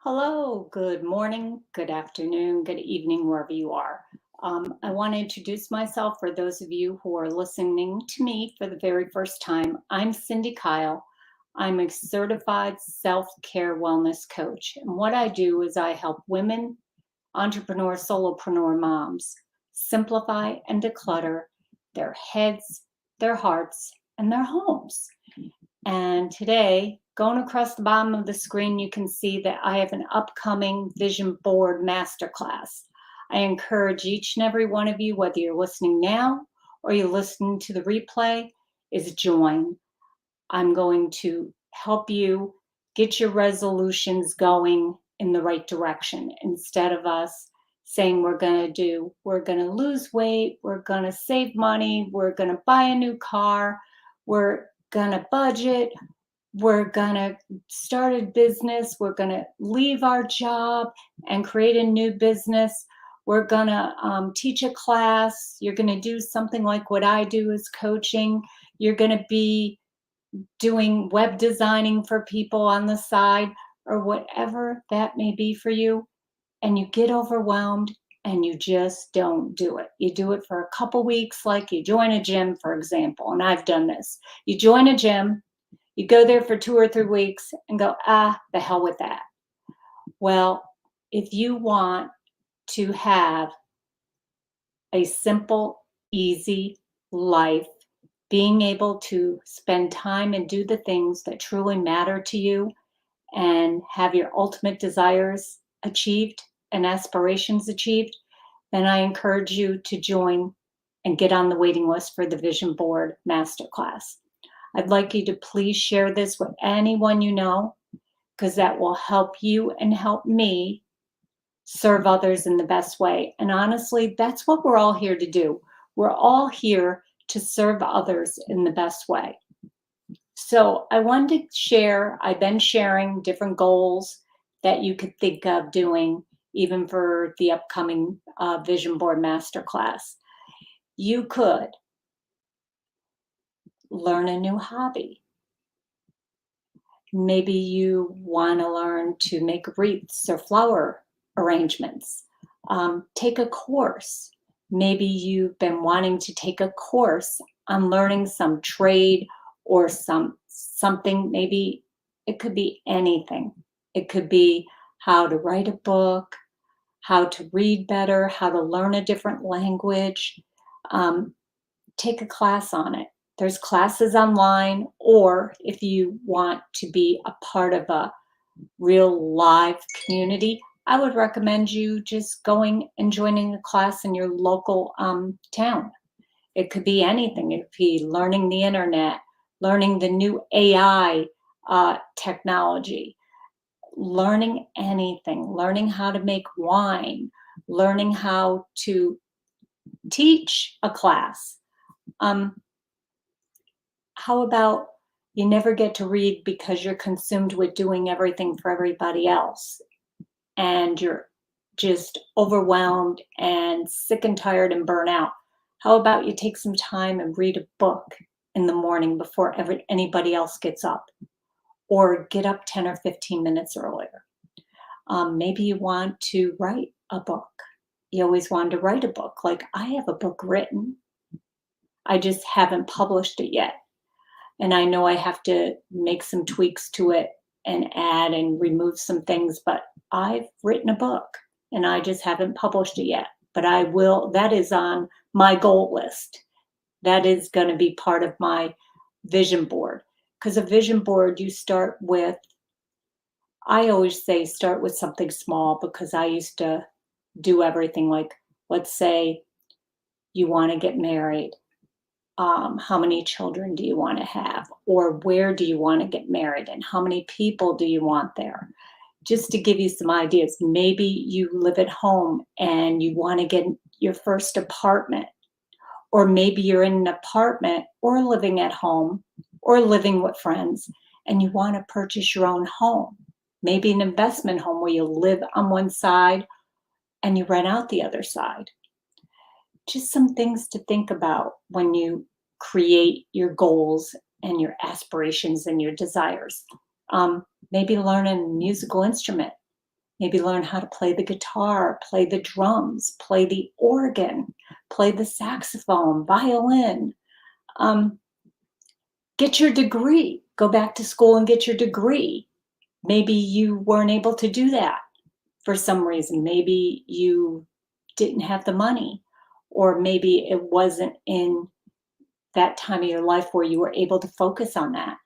Hello, good morning, good afternoon, good evening, wherever you are. I want to introduce myself for those of you who are listening to me for the very first time. I'm Cindy Kyle. I'm a certified self care wellness coach. And what I do is I help women, entrepreneur, solopreneur moms simplify and declutter their heads, their hearts, and their homes. And today, going across the bottom of the screen, you can see that I have an upcoming vision board masterclass. I encourage each and every one of you, whether you're listening now or you're listening to the replay, is join. I'm going to help you get your resolutions going in the right direction instead of us saying we're going to lose weight, we're going to save money, we're going to buy a new car, we're going to budget, we're going to start a business, we're going to leave our job and create a new business, we're going to teach a class, you're going to do something like what I do as coaching, you're going to be doing web designing for people on the side, or whatever that may be for you, and you get overwhelmed and you just don't do it. You do it for a couple weeks, like you join a gym, for example, and I've done this. You join a gym, you go there for 2 or 3 weeks and go, the hell with that. Well, if you want to have a simple, easy life, being able to spend time and do the things that truly matter to you and have your ultimate desires achieved and aspirations achieved, then I encourage you to join and get on the waiting list for the Vision Board Masterclass. I'd like you to please share this with anyone you know, because that will help you and help me serve others in the best way. And honestly, that's what we're all here to do. We're all here to serve others in the best way. So I wanted to share, I've been sharing different goals that you could think of doing even for the upcoming Vision Board Masterclass. You could learn a new hobby. Maybe you want to learn to make wreaths or flower arrangements. Take a course. Maybe you've been wanting to take a course on learning some trade or something. Maybe it could be anything. It could be how to write a book, how to read better, how to learn a different language. Take a class on it. There's classes online, or if you want to be a part of a real live community, I would recommend you just going and joining a class in your local town. It could be anything. It could be learning the internet, learning the new AI technology, learning anything, learning how to make wine, learning how to teach a class. How about you never get to read because you're consumed with doing everything for everybody else and you're just overwhelmed and sick and tired and burnt out? How about you take some time and read a book in the morning before anybody else gets up, or get up 10 or 15 minutes earlier? Maybe you want to write a book. You always wanted to write a book. Like, I have a book written, I just haven't published it yet. And I know I have to make some tweaks to it and add and remove some things, but I've written a book and I just haven't published it yet. But I will, that is on my goal list. That is going to be part of my vision board. Because a vision board, you start with, I always say start with something small, because I used to do everything. Like, let's say you want to get married. How many children do you want to have? Or where do you want to get married? And how many people do you want there? Just to give you some ideas. Maybe you live at home and you want to get your first apartment. Or maybe you're in an apartment or living at home or living with friends and you want to purchase your own home. Maybe an investment home where you live on one side and you rent out the other side. Just some things to think about when you create your goals and your aspirations and your desires. Maybe learn a musical instrument. Maybe learn how to play the guitar, play the drums, play the organ, play the saxophone, violin. Um, get your degree. Go back to school and get your degree. Maybe you weren't able to do that for some reason. Maybe you didn't have the money, or maybe it wasn't in that time of your life where you were able to focus on that.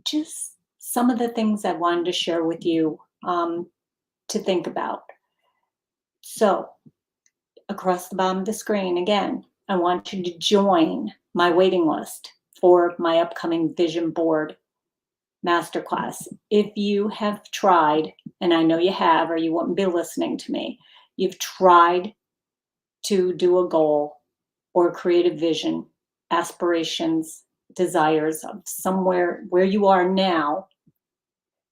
Just some of the things I wanted to share with you to think about. So, across the bottom of the screen, again, I want you to join my waiting list for my upcoming vision board masterclass. If you have tried, and I know you have, or you wouldn't be listening to me, you've tried to do a goal or create a vision, aspirations, desires of somewhere where you are now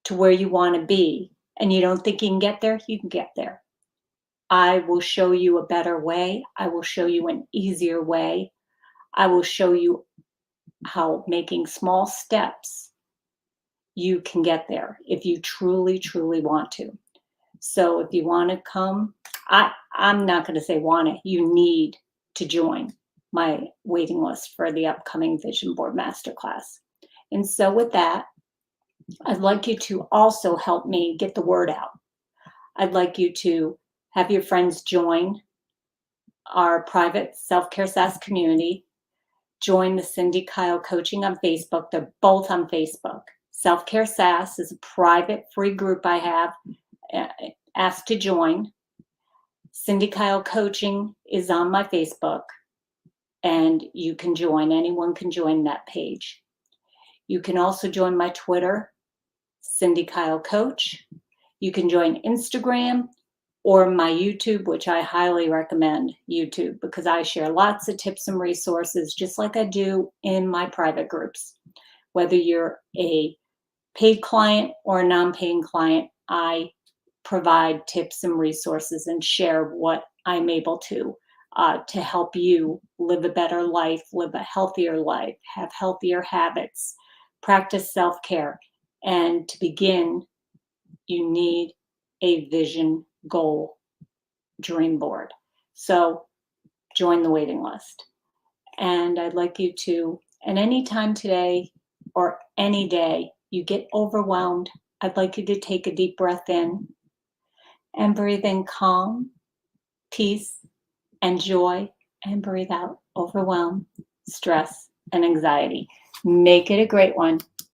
to where you want to be, and you don't think you can get there, you can get there. I will show you a better way. I will show you an easier way. I will show you how making small steps you can get there if you truly, truly want to. So if you want to come, I'm not going to say want to, you need to join my waiting list for the upcoming Vision Board Masterclass. And so with that, I'd like you to also help me get the word out. I'd like you to have your friends join our private Self-Care SAS community. Join the Cindy Kyle Coaching on Facebook. They're both on Facebook. Self-Care SAS is a private free group I have asked to join. Cindy Kyle Coaching is on my Facebook, and you can join. Anyone can join that page. You can also join my Twitter, Cindy Kyle Coach. You can join Instagram or my YouTube, which I highly recommend YouTube because I share lots of tips and resources just like I do in my private groups. Whether you're a paid client or a non-paying client, I provide tips and resources and share what I'm able to help you live a better life, live a healthier life, have healthier habits, practice self-care. And to begin, you need a vision, goal, dream board. So join the waiting list. And I'd like you to, at any time today or any day you get overwhelmed, I'd like you to take a deep breath in and breathe in calm, peace, and joy, and breathe out overwhelm, stress, and anxiety. Make it a great one.